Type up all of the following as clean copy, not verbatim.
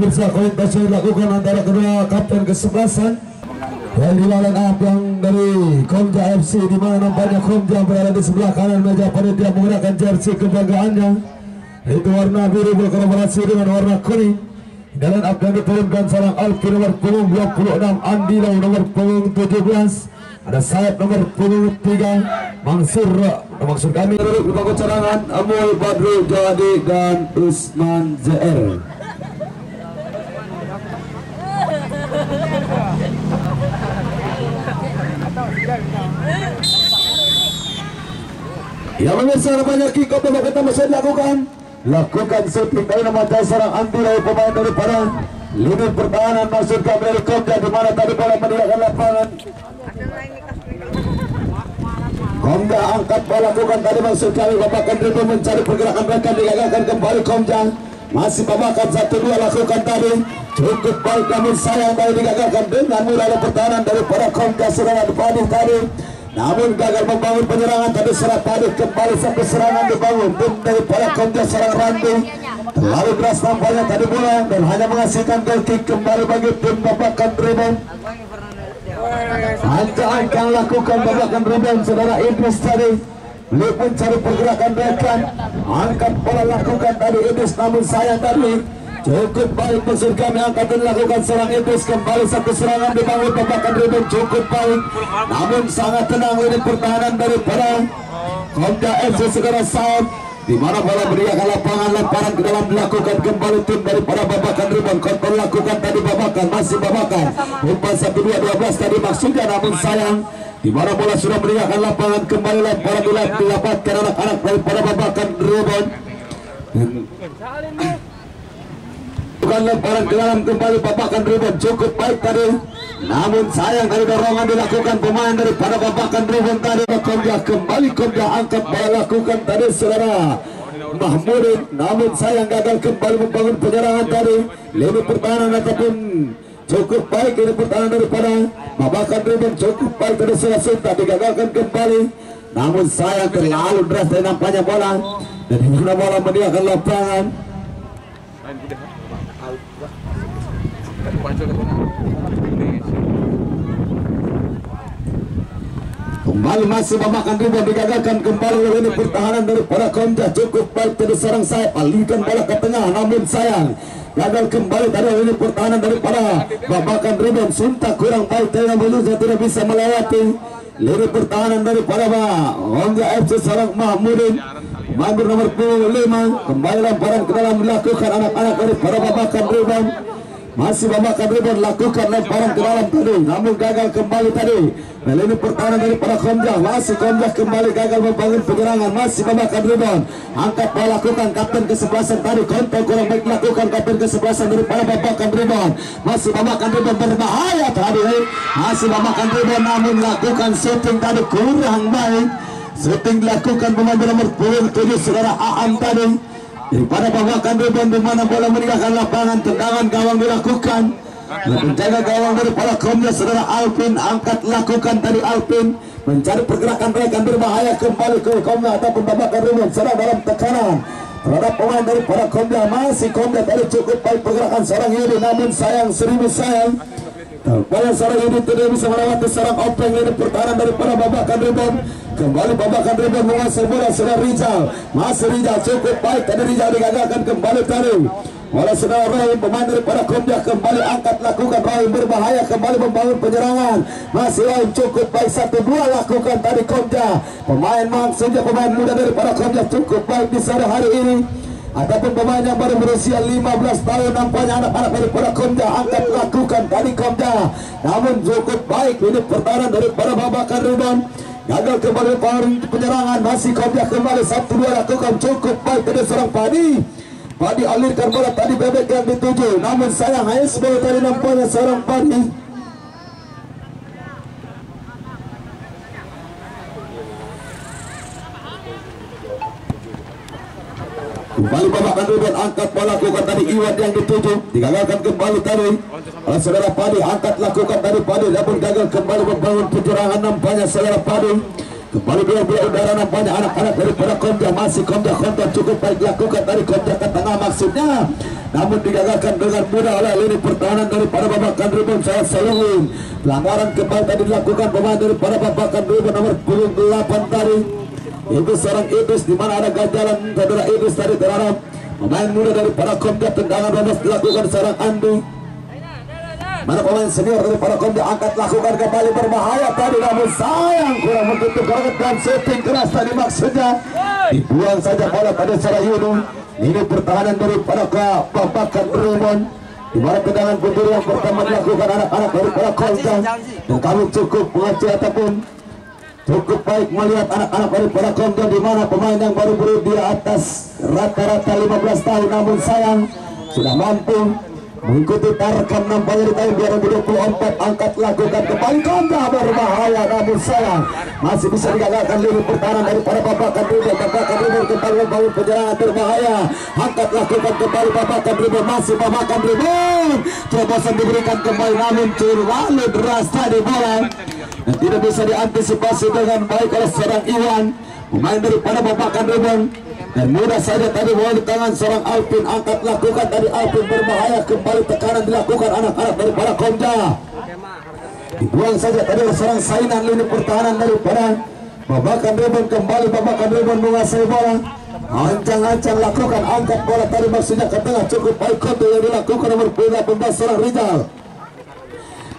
pemirsa, kualitas yang dilakukan antara kedua kapten kesebelasan yang dilawan yang dari Komja FC, di mana nampaknya Komja berada di sebelah kanan meja panitia menggunakan jersey kebanggaannya, itu warna biru berkolaborasi dengan warna kuning. Dan up yang diturunkan seorang Alfi nomor punggung 26, Andi Lau nomor punggung 17, ada sayap nomor punggung 3 maksud kami duduk di bangku cadangan Amul Badru Jadi dan Usman ZR. Ya pemirsa, namanya kick off yang kita masih lakukan setting dari nama seorang Andi Lau, pemain daripada lini pertahanan maksud kami dari Komja, di mana tadi bola meninggalkan lapangan. Komja angkat bola, lakukan tadi maksud kami babakan dribble mencari pergerakan mereka, digagalkan kembali Komja, masih babakan 1-2 lakukan tadi cukup baik, namun sayang tadi digagalkan dengan mudah oleh pertahanan daripada Komja serangan Padi tadi, namun gagal membangun penyerangan tadi. Serang Padi kembali sampai serangan dibangun tim daripada Komja serang Randi, terlalu keras nampaknya tadi bola dan hanya menghasilkan goal kick kembali bagi tim babakan dribble. Ancang lakukan babakan rebound saudara Idris tadi, beliau mencari pergerakan mereka, angkat bola lakukan tadi Idris, namun sayang tadi cukup baik maksud kami angkat dan lakukan serang Idris, kembali satu serangan dibangun babakan rebound cukup baik, namun sangat tenang ini pertahanan daripada Komja FC segera saat, di mana bola beriakan lapangan ke dalam dilakukan kembali tim daripada babakan rebound, kontrol lakukan tadi babakan, masih babakan umpan 1-2-12 tadi maksudnya, namun sayang di mana bola sudah beriakan lapangan kembali lamparan didapatkan anak-anak daripada babakan rebound. Bukan lemparan ke dalam kembali babakan rebound cukup baik tadi, namun sayang dari dorongan dilakukan pemain daripada babakan rebound tadi. Komja angkat bola lakukan tadi saudara Mahmudin, namun sayang gagal kembali membangun penyerangan tadi. Lini pertahanan ataupun cukup baik ini pertahanan daripada babakan rebound cukup baik tadi sudah digagalkan kembali, namun sayang terlalu deras dari nampaknya bola dan hingga bola meninggalkan lapangan. Kembali masih babakan rebound digagalkan kembali oleh ini pertahanan daripada Komja cukup baik tadi serang sayap, alihkan bola ke tengah, namun sayang gagal kembali tadi oleh ini pertahanan daripada babakan rebound. Sunta kurang baik tadi, namun tidak bisa melewati lini pertahanan daripada Komja FC serang Mahmudin Mandur nomor 5, kembali lamparan ke dalam dilakukan anak-anak daripada babakan rebound, masih babakan rebound lakukan lemparan ke dalam tadi, namun gagal kembali tadi. Ini pertahanan daripada Komja, masih Komja kembali gagal membangun penyerangan, masih babakan rebound, angkat bola lakukan kapten kesebelasan tadi, kontrol kurang baik lakukan kapten kesebelasan daripada babakan rebound, masih babakan rebound berbahaya tadi, masih babakan rebound namun lakukan shooting tadi kurang baik, shooting dilakukan pemain nomor 7 saudara Aam tadi daripada babakan rebound, di mana bola meninggalkan lapangan, tendangan gawang dilakukan, menjaga gawang daripada Komja saudara Alvin, angkat lakukan tadi Alvin mencari pergerakan mereka berbahaya kembali ke Komja ataupun babakan rebound serang dalam tekanan terhadap pemain daripada Komja, masih Komja tadi cukup baik pergerakan seorang Yudi, namun sayang 1000 sayang bola seorang Yudi tidak bisa melewati serang open ini pertahanan daripada babakan rebound. Kembali babakan rebound menguasai bola sudah Rizal, masih Rizal cukup baik tadi, Rizal digagalkan kembali tadi bola sudah Rahim, pemain daripada Komja kembali angkat lakukan Rahim berbahaya kembali membangun penyerangan, masih Rahim cukup baik 1-2 lakukan tadi Komja, pemain maksudnya pemain muda daripada Komja cukup baik di sore hari ini ataupun pemain yang baru berusia 15 tahun nampaknya anak-anak daripada Komja, angkat lakukan tadi Komja, namun cukup baik ini pertahanan daripada babakan rebound, gagal kembali penyerangan, masih Komja kembali 1-2 lakukan cukup baik tadi seorang Padi alirkan bola tadi bebek yang dituju, namun sayang hanya sebagai tadi nampaknya seorang Padi kembali babakan rebound, angkat bola lakukan tadi Iwan yang dituju, digagalkan kembali tadi oleh saudara Padi, angkat lakukan tadi Padi namun gagal kembali membangun penyerangan nampaknya saudara Padi. Kembali bola udara nampaknya anak-anak dari para Komja, masih Komja cukup baik dilakukan dari Komja ke tengah maksudnya, namun digagalkan dengan mudah oleh lini pertahanan daripada Babakan Ribon saya Salungin. Pelanggaran kembali tadi dilakukan pemain daripada Babakan Ribon nomor 8 tadi. Itu seorang Idris di mana ada ganjalan saudara Idris tadi terhadap pemain muda daripada Komja. Tendangan bebas dilakukan seorang Andi. Mana pemain senior dari para Komja angkat lakukan kembali berbahaya tadi, namun sayang kurang begitu banget dan shooting keras tadi maksudnya dibuang saja bola pada secara Yunus. Ini pertahanan dari para Babakan Ribon di mana tendangan budur yang pertama dilakukan anak-anak dari para Komja, dan kami cukup mengacu ataupun cukup baik melihat anak-anak dari para Komja di mana pemain yang baru di atas rata-rata 15 tahun namun sayang sudah mampu mengikuti tarkam nampaknya di tahun 2024. Angkat lakukan kembali Komja berbahaya namun sayang masih bisa digagalkan lini pertahanan dari para Babakan Ribon. Babakan Ribon kembali membangun penyerangan berbahaya. Angkat lakukan kembali Babakan Ribon, masih Babakan Ribon. Terobosan diberikan kembali namun terlalu deras tadi bola dan tidak bisa diantisipasi dengan baik oleh seorang Iwan, pemain daripada Babakan Ribon. Dan mudah saja tadi bola di tangan seorang Alvin. Angkat lakukan tadi Alvin berbahaya, kembali tekanan dilakukan anak-anak daripada Komja. Dibuang saja tadi seorang Sainan lini pertahanan daripada Babakan Ribon. Kembali Babakan Ribon menguasai bola. Ancang-ancang lakukan angkat bola tadi maksudnya ke tengah, cukup baik kontrol yang dilakukan nomor 18 seorang Rizal.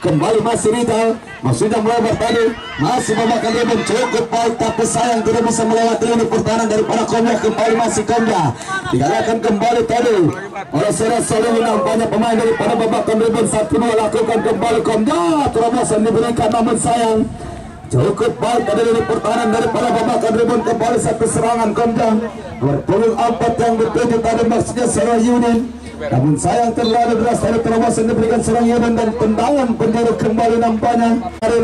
Kembali masih Rizal, maksudnya melebar tadi, masih Babakan Ribon cukup baik tapi sayang tidak bisa melewati lini pertahanan daripada Komja. Kembali masih Komja digalakkan kembali tadi oleh Seras Soleh. Nampaknya pemain daripada Babakan Ribon 1-2 lakukan kembali Komja. Terobosan diberikan namun sayang cukup baik tadi lini pertahanan daripada Babakan Ribon. Kembali satu serangan Komja berpulung 4 yang dituju tadi maksudnya Serah Yunin, namun sayang terlalu deras dari terobosan diberikan serang Yunin dan tendangan penjuru kembali nampaknya dari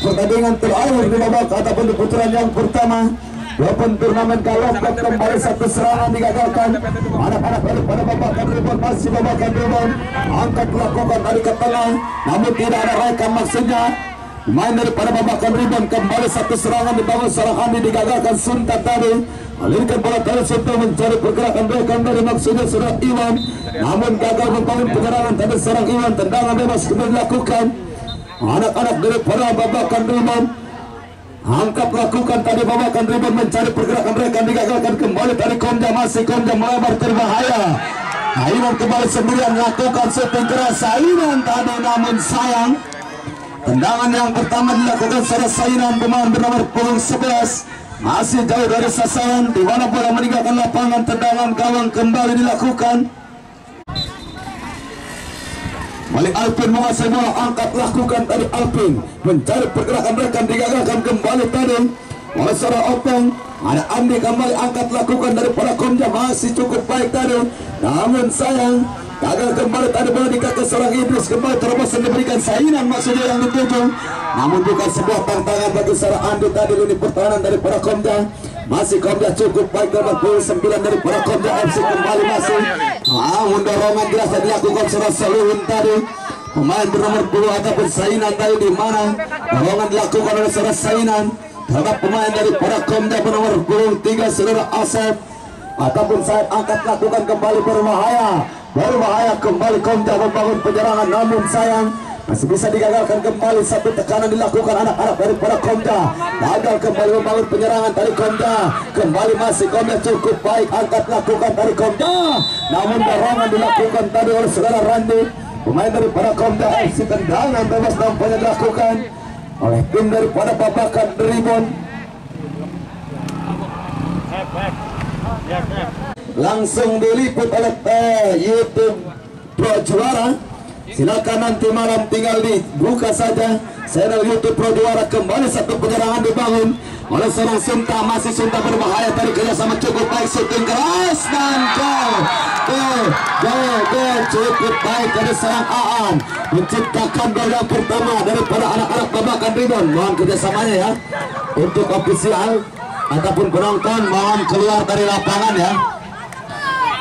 pertandingan terakhir di babak ataupun di putaran yang pertama walaupun turnamen Kalofat. Kembali satu serangan digagalkan anak-anak daripada Babakan Ribon, masih Babakan Ribon angkat lakukan dari ke tengah namun tidak ada rekan maksudnya pemain daripada Babakan Ribon. Kembali satu serangan dibangun seorang Andi digagalkan Sunta tadi, alirkan bola terus untuk mencari pergerakan rekan dari maksudnya seorang Iwan, namun gagal membangun penyerangan tadi seorang Iwan. Tendangan bebas kembali dilakukan anak-anak daripada Babakan Ribon. Angkat lakukan tadi Babakan Ribon mencari pergerakan rekan digagalkan kembali tadi Komja, masih Komja melebar terbahaya. Iwan kembali sendirian lakukan shooting keras Iwan tadi namun sayang tendangan yang pertama dilakukan secara Sainan pemain bernomor 11 masih jauh dari sasaran di mana bola meninggalkan lapangan. Tendangan gawang kembali dilakukan. Balik Alvin menguasai bola, angkat lakukan tadi Alvin mencari pergerakan rekan digagalkan kembali tadi oleh seorang Openg. Ada Andi kembali angkat lakukan dari para Komja, masih cukup baik tadi namun sayang gagal kembali tadi bola di kaki seorang Idris. Kembali terobosan diberikan Sainan maksudnya yang dituju, namun bukan sebuah tantangan bagi seorang Andi tadi lini pertahanan dari para Komja. Masih Komja cukup baik nomor 9 dari para Komja FC kembali masih dorongan jelas dilakukan seorang Saluhun tadi pemain bernomor 10 ataupun Sainan tadi di mana dorongan dilakukan oleh seorang Sainan terhadap pemain dari para Komja bernomor 3 saudara Asep ataupun saat angkat lakukan kembali berbahaya kembali Komja membangun penyerangan namun sayang masih bisa digagalkan kembali. Satu tekanan dilakukan anak-anak dari para Komja, gagal kembali membangun penyerangan dari Komja. Kembali masih Komja cukup baik angkat lakukan dari Komja, namun dorongan dilakukan tadi oleh saudara Randi pemain dari para Komja FC. Tendangan bebas nampaknya dilakukan oleh tim daripada Babakan Ribon. Langsung diliput oleh YouTube Pro Juara. Silakan nanti malam tinggal dibuka saja channel YouTube Pro Juara. Kembali satu penyerangan dibangun oleh seorang Sunta, masih Sunta berbahaya tadi kerjasama cukup baik, shooting keras dan gol cukup baik dari seorang Aan menciptakan gol yang pertama daripada anak-anak Babakan Ribon. Mohon kerjasamanya ya untuk ofisial ataupun penonton, mohon keluar dari lapangan ya.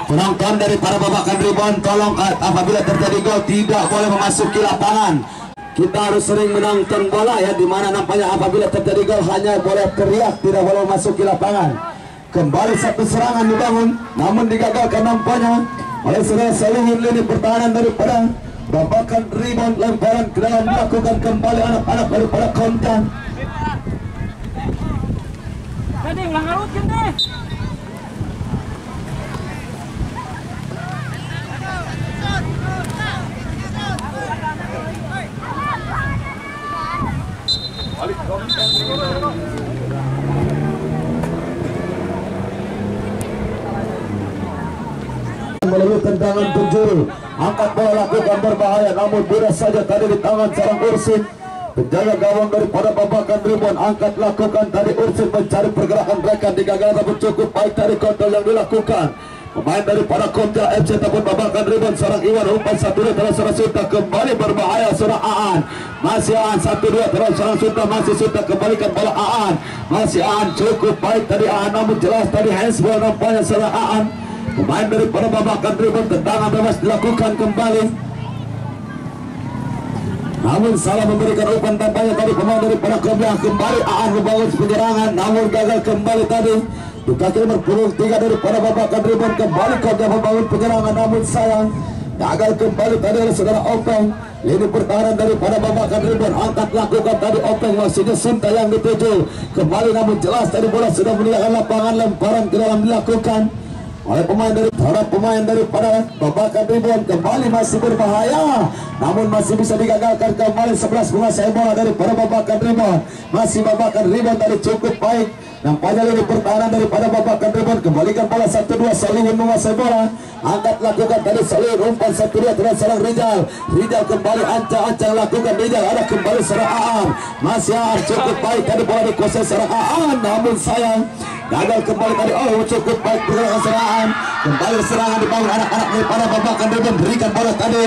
Penonton dari para Babakan Ribon tolong apabila terjadi gol tidak boleh memasuki lapangan. kita harus sering menonton bola ya, dimana nampaknya apabila terjadi gol hanya boleh teriak, tidak boleh masuk ke lapangan. Kembali satu serangan dibangun, namun digagalkan nampaknya oleh saudara Solihin. Lini pertahanan daripada babakan rebound, lemparan ke dalam dilakukan kembali anak-anak daripada Kontan. Melalui tendangan penjuru, angkat bola lakukan berbahaya, namun mudah saja tadi di tangan seorang Ursin. Penjaga gawang daripada babakan rebound, angkat lakukan tadi Ursin mencari pergerakan rekan, digagal tapi cukup baik dari kontrol yang dilakukan. Pemain daripada Komja FC ataupun babakan rebound seorang Iwan umpan 1-2 terus seorang Suta kembali berbahaya seorang Aan, masih Aan 1-2 terus seorang Suta, masih Suta kembalikan bola Aan, masih Aan cukup baik tadi Aan, namun jelas tadi handsball nampaknya seorang Aan. Pemain daripada babakan rebound, tendangan bebas dilakukan kembali, namun salah memberikan umpan tampaknya tadi pemain daripada Komja. Kembali Aan membangun penyerangan, namun gagal kembali tadi. Di kaki nomor 3 daripada babakan rebound, kembali Komja membangun penyerangan, namun sayang gagal kembali tadi oleh saudara Openg. Lini pertahanan daripada babakan rebound, angkat lakukan tadi Openg, maksudnya Sinta yang dituju kembali, namun jelas tadi bola sudah meninggalkan lapangan, lemparan ke dalam dilakukan oleh pemain daripada babakan rebound, kembali masih berbahaya, namun masih bisa digagalkan kembali. 11 menguasai bola daripada babakan rebound, masih babakan rebound tadi cukup baik. Nampaknya lini pertahanan daripada babakan rebound, kembalikan bola 1-2, Solihin menguasai bola, angkat lakukan tadi Solihin umpan 1-2 terus serang Rizal kembali ancang-ancang lakukan Rizal, ada kembali serang Aan, masih Aan cukup baik tadi bola dikuasai serang Aan, namun sayang gagal kembali tadi. Cukup baik pergerakan serangan, kembali serangan dibangun anak-anak daripada babakan rebound, berikan bola tadi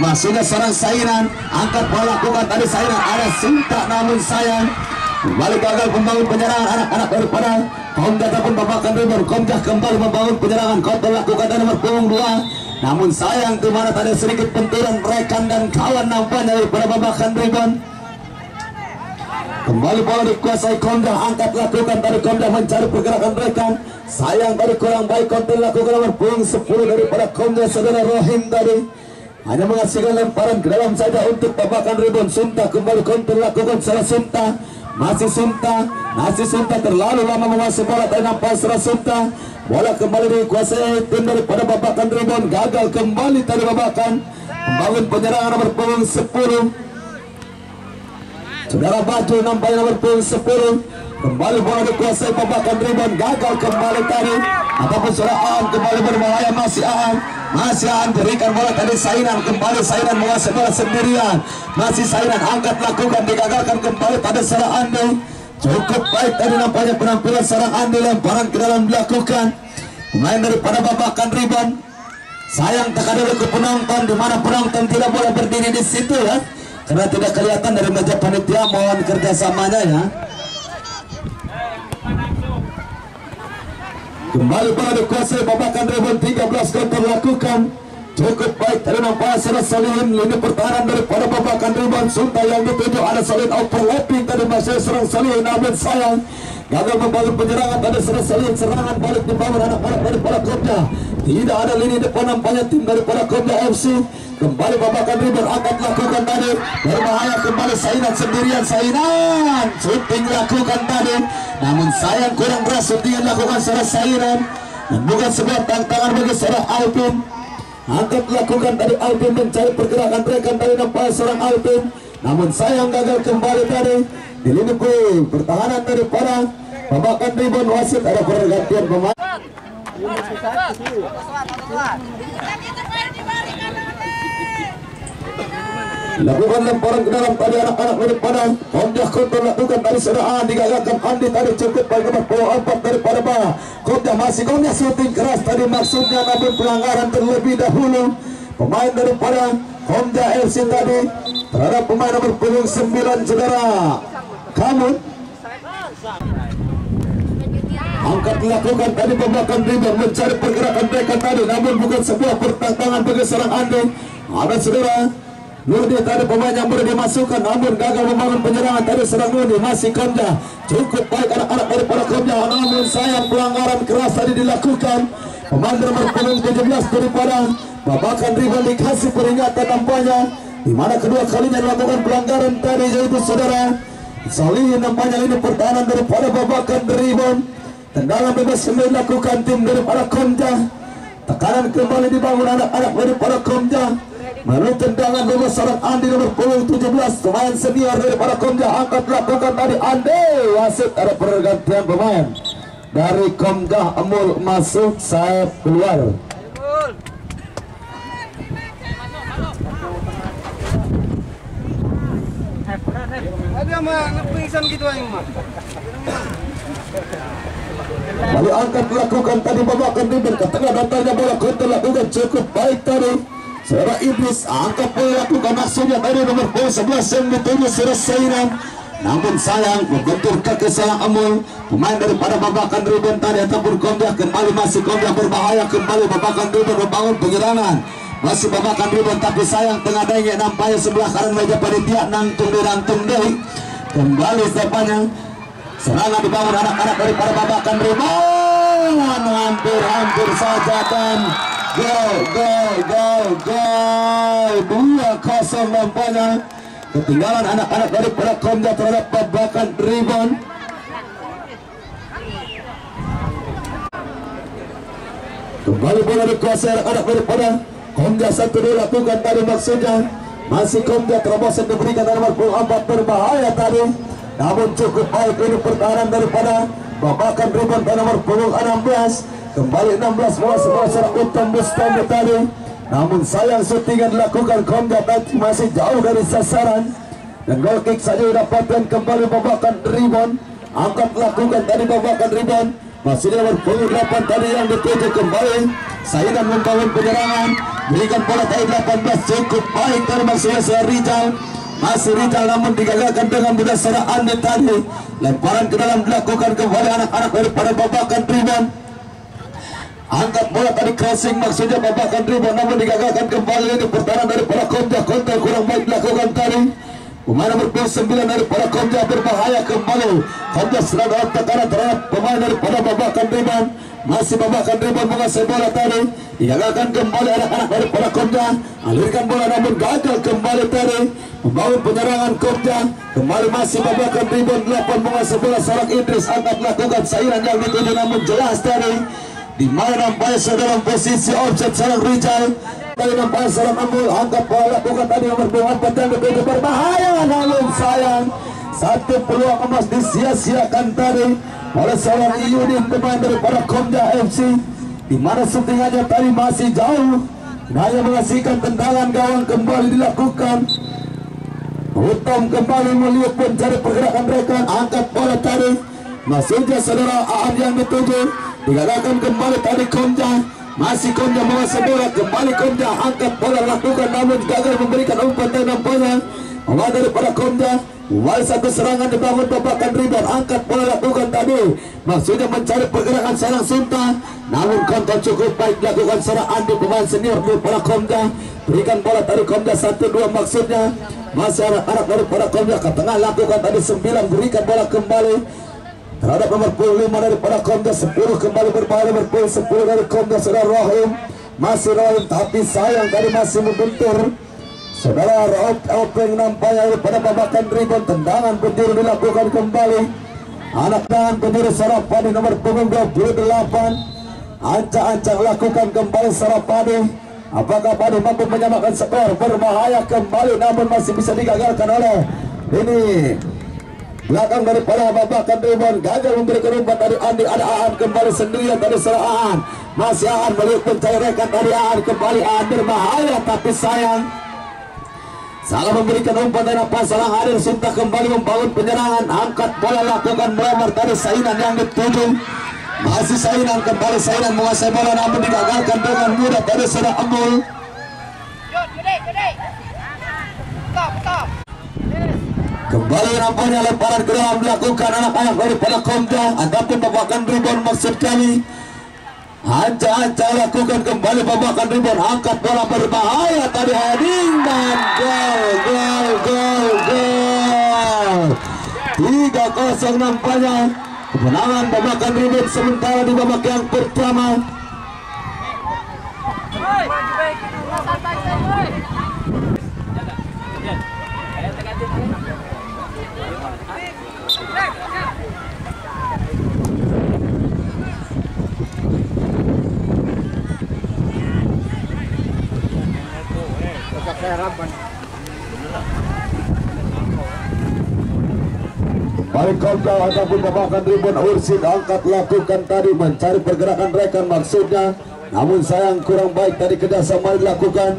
masuknya serang Sairan, angkat bola lakukan tadi Sairan, ada Sinta, namun sayang kembali gagal membangun penyerangan anak-anak daripada Komja ataupun babakan rebound. Komja kembali membangun penyerangan, kontrol lakukan dari nomor punggung 2, namun sayang kemana tadi sedikit benturan rekan dan kawan nampaknya daripada babakan rebound. Kembali bola dikuasai Komja, angkat lakukan tadi Komja mencari pergerakan rekan, sayang tadi kurang baik kontrol lakukan nomor punggung 10 daripada Komja saudara Rohim tadi hanya menghasilkan lemparan ke dalam saja untuk babakan rebound. Sunta kembali kontrol lakukan salah Sunta, masih Sunta terlalu lama menguasai bola, tapi nampak serah Sunta, bola kembali dikuasai tim daripada babakan rebound, gagal kembali tadi babakan membangun penyerangan nomor punggung 10 saudara Baju, nampaknya nomor punggung 10 kembali bola dikuasai babakan rebound, gagal kembali tadi ataupun saudara Aan kembali berbahaya, masih Aan berikan bola tadi Sainan, kembali Sainan menguasai bola sendirian, masih Sainan angkat lakukan, digagalkan kembali pada saudara Andi. Cukup baik tadi nampaknya penampilan seorang Andi, lemparan ke dalam dilakukan pemain daripada babakan rebound. Sayang tekan dulu ke penonton, di mana penonton tidak boleh berdiri di situ ya, karena tidak kelihatan dari meja panitia, mohon kerjasamanya ya. Kembali bola dikuasai babakan rebound, 13 kontrol lakukan, cukup baik tadi nampak salah Solihin. Lini pertahanan daripada babakan rebound, Sunta yang dituju, ada Solihin overlapping tadi masih serang Solihin, namun sayang gagal membangun penyerangan tadi serang Solihin. Serangan balik dibangun anak-anak daripada Komja, tidak ada lini depan nampaknya tim daripada Komja FC. Kembali babakan rebound, angkat lakukan tadi berbahaya, kembali Sainan sendirian, Sainan shooting lakukan tadi, namun sayang kurang keras shooting lakukan seorang Sainan dan bukan sebuah tantangan bagi seorang Alvin. Angkat lakukan tadi Alvin mencari pergerakan rekan tadi nampak seorang Alvin, namun sayang gagal kembali tadi di lini pertahanan daripada babakan rebound. Wasit ada pergantian pemain. Lakukan lemparan ke dalam tadi anak-anak daripada Komja, kontrol lakukan tadi seraan, digagalkan Andi tadi cukup baik nomor 4 daripada Komja, masih Komja shooting keras tadi maksudnya, namun pelanggaran terlebih dahulu pemain daripada Komja FC tadi terhadap pemain nomor punggung 9 saudara Kamut. Angkat lakukan tadi babakan rebound, mencari pergerakan mereka tadi, namun bukan sebuah pertentangan bagi seorang Andi. Ada saudara Nurdi tadi pemain yang baru dimasukkan namun gagal membangun penyerangan tadi serang Nurdi. Masih Komja cukup baik anak-anak daripada Komja, namun sayang pelanggaran keras tadi dilakukan. Pemain nomor punggung 17 daripada Babakan Rival dikasih peringatan nampaknya, di mana kedua kalinya dilakukan pelanggaran tadi, yaitu saudara Salihin nampaknya. Ini pertahanan daripada Babakan Rival. Tendangan bebas yang dilakukan tim daripada Komja. Tekanan kembali dibangun anak-anak daripada Komja melalui tendangan bebas seorang Andi nomor punggung 17, pemain senior daripada Komja. Angkat lakukan tadi Andi, wasit ada pergantian pemain dari Komja. Amul masuk, sayap keluar. Ada mah pingsan gitu aing mah. Lalu angkat lakukan tadi Babakan Rival ke tengah, datangnya bola kontra lakukan cukup baik tadi. Saudara Idris angkat bola lakukan maksudnya tadi nomor 11 yang dituju Sirasainan. Namun sayang membentur kaki sayang Amul, pemain daripada Babakan Rival tadi ataupun Komja. Kembali masih Komja berbahaya, kembali Babakan Rival membangun penyerangan. Masih Babakan Rival tapi sayang tengah dengek nampaknya sebelah kanan meja panitia nantung deh. Kembali depannya serangan dibangun anak-anak daripada Babakan Rival. Hampir saja dan gol 2-0 nampaknya. Ketinggalan anak-anak daripada Komja terhadap Babakan Rival. Kembali bola dikuasai anak-anak daripada Komja. Satu dilakukan tadi maksudnya. Masih Komja terobosan diberikan nomor 4 berbahaya tadi. Namun cukup baik ini pertahanan daripada Babakan Rival dan nomor 16. Kembali 16 bola secara utama Bustami tadi. Namun sayang syutingan dilakukan Komja tadi masih jauh dari sasaran. Dan goal kick saja didapatkan kembali Babakan Rival. Angkat lakukan tadi Babakan Rival. Masih nomor 8 tadi yang dituju kembali. Sainan membangun penyerangan. Berikan bola tadi 18 cukup baik dari maksudnya Rizal. Masih Rizal namun digagalkan dengan mudah seorang Andi tadi. Lemparan ke dalam dilakukan kembali anak-anak daripada Babakan Rival. Angkat bola tadi crossing maksudnya Babakan Rival namun digagalkan kembali. Ini pertahanan daripada Komja, kontra kurang baik dilakukan tadi. Pemain nomor 9 daripada Komja berbahaya kembali. Komja sedang dalam tekanan terhadap pemain daripada Babakan Rival. Masih Babakan Rival menguasai bola tadi. Digagalkan kembali anak-anak daripada Komja. Alirkan bola namun gagal kembali tadi. Membangun penyerangan Komja. Kembali masih Babakan Rival 8 menguasai bola. Seorang Idris angkat lakukan sairan yang dituju namun jelas tadi. Di mana nampaknya dalam posisi offset seorang Rizal. Tadi nampaknya seorang Amul angkat bola lakukan tadi nomor 4 yang begitu berbahaya. Namun sayang satu peluang emas disia-siakan tadi oleh seorang Yudin pemain daripada Komja FC. Di mana syutingannya tadi masih jauh. Hanya menghasilkan tendangan gawang kembali dilakukan. Utom kembali melihat mencari pergerakan rekan. Angkat bola tadi maksudnya saudara Aan yang dituju. Digagalkan kembali tadi Komja. Masih Komja menguasai bola. Kembali Komja angkat bola lakukan namun gagal memberikan umpan dan nampaknya pemain daripada Komja. Kembali satu serangan dibangun Babakan Rival. Angkat bola lakukan tadi maksudnya mencari pergerakan seorang Sunta. Namun kontrol cukup baik dilakukan seorang Andi pemain senior daripada Komja. Berikan bola tadi Komja 1-2 maksudnya. Masih anak-anak daripada Komja ke tengah lakukan tadi 9. Berikan bola kembali terhadap nomor 5 daripada Komja. 10 kembali berbahaya nomor 10 dari Komja saudara Rahim. Masih Rahim tapi sayang tadi masih membentur saudara Openg nampaknya daripada Babakan Rival. Tendangan penjuru dilakukan kembali. Anak tangan penjuru Sarapadi nomor 28. Ancang-ancang lakukan kembali Sarapadi. Apakah Padi mampu menyamakan skor? Berbahaya kembali namun masih bisa digagalkan oleh ini belakang daripada Babakan Rival. Gagal memberikan umpan dari Andi. Ada Aan kembali sendirian dari seorang Aan. Masih Aan melihat mencari rekan dari Aan. Kembali Aan berbahaya tapi sayang salah memberikan umpan dan apa salah hadir. Sinta kembali membangun penyerangan. Angkat bola lakukan melamar tadi Sainan yang dituju. Masih Sainan kembali. Sainan menguasai bola namun digagalkan dengan mudah dari seorang Amul. Kembali nampaknya lemparan ke dalam dilakukan anak-anak daripada Komja. Adapun Babakan Rival maksud kami. Ancang-ancang lakukan kembali Babakan Rival. Angkat bola berbahaya tadi heading dan gol. 3-0 nampaknya kemenangan babakan ribut sementara di babak yang pertama. Balik Komja ataupun babakan ribut Ursid angkat lakukan tadi mencari pergerakan rekan maksudnya, namun sayang kurang baik tadi kerjasama dilakukan.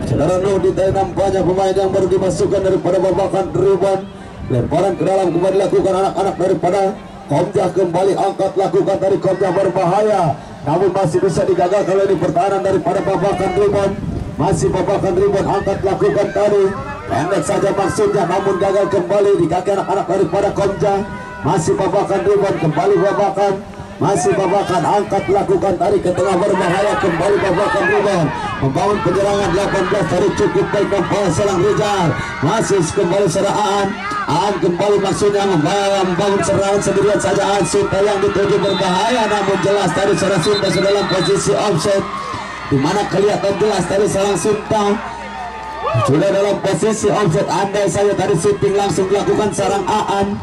Saudara Nuh di tadi nampaknya pemain yang baru dimasukkan daripada babakan ribut, lemparan ke dalam kembali dilakukan anak-anak daripada Komja kembali angkat lakukan tadi. Komja berbahaya namun masih bisa digagalkan oleh pertahanan daripada babakan ribut. Masih babakan ribut angkat lakukan tadi, pendek saja maksudnya namun gagal kembali di kaki anak-anak daripada Komja. Masih babakan ribut kembali babakan, masih babakan angkat lakukan tadi ke tengah berbahaya kembali babakan ribut membangun penyerangan 18 tadi cukup baik nampaknya selang Rizal. Masih kembali seraan kembali maksudnya membangun serangan sendirian saja. Suta yang dituju berbahaya namun jelas tadi seorang Suta sudah dalam posisi offset, di mana kelihatan jelas tadi seorang Suta sudah dalam posisi offset. Andai saja tadi shooting langsung dilakukan sarang Aan.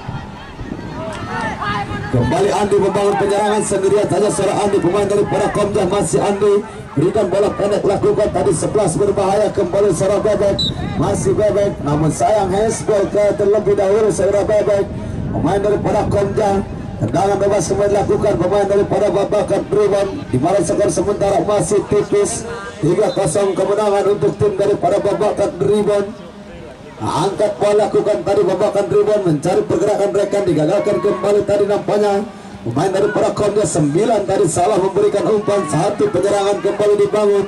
Kembali Andi membangun penyerangan sendirian saja seorang Andi pemain daripada Komja. Masih Andi berikan bola pendek lakukan tadi 11 berbahaya kembali seorang Bebek. Masih Bebek namun sayang handsball ke terlebih dahulu seorang Bebek pemain daripada Komja. Tendangan bebas kembali dilakukan pemain daripada babakan ribut, di mana skor sementara masih tipis 3-0 kemenangan untuk tim daripada babakan ribut. Angkat bola lakukan tadi babakan ribut mencari pergerakan rekan, digagalkan kembali tadi nampaknya pemain daripada Komja 9 tadi salah memberikan umpan. Satu penyerangan kembali dibangun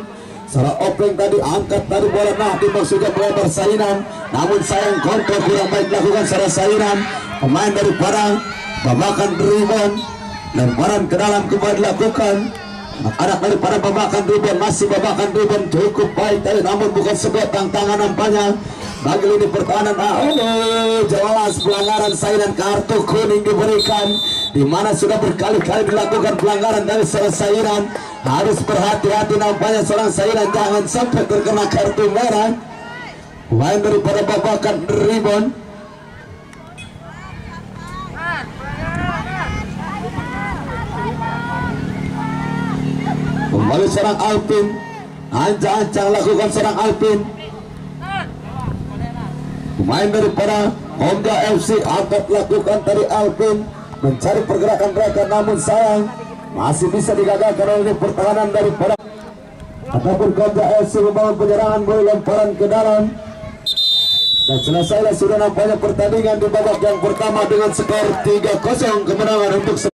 salah opening tadi angkat tadi bola dimaksudkan melebar sainan namun sayang kontrol kurang baik dilakukan secara sainan pemain daripada babakan ribut. Lemparan ke dalam kembali dilakukan anak daripada babakan ribut. Masih babakan ribut cukup baik tadi namun bukan sebatang tangan nampaknya bagi lini pertahanan. Jelas pelanggaran sainan, kartu kuning diberikan, di mana sudah berkali-kali dilakukan pelanggaran dari seorang sainan. Harus berhati-hati nampaknya seorang sainan jangan sampai terkena kartu merah pemain daripada babakan ribut. Kembali serang Alpin, ancang-ancang lakukan serang Alpin pemain daripada Komja FC. Angkat lakukan tadi Alpin mencari pergerakan mereka namun sayang masih bisa digagalkan oleh pertahanan daripada ataupun Komja FC membangun penyerangan bola lemparan ke dalam. Dan selesailah sudah nampaknya pertandingan di babak yang pertama dengan skor 3-0 kemenangan untuk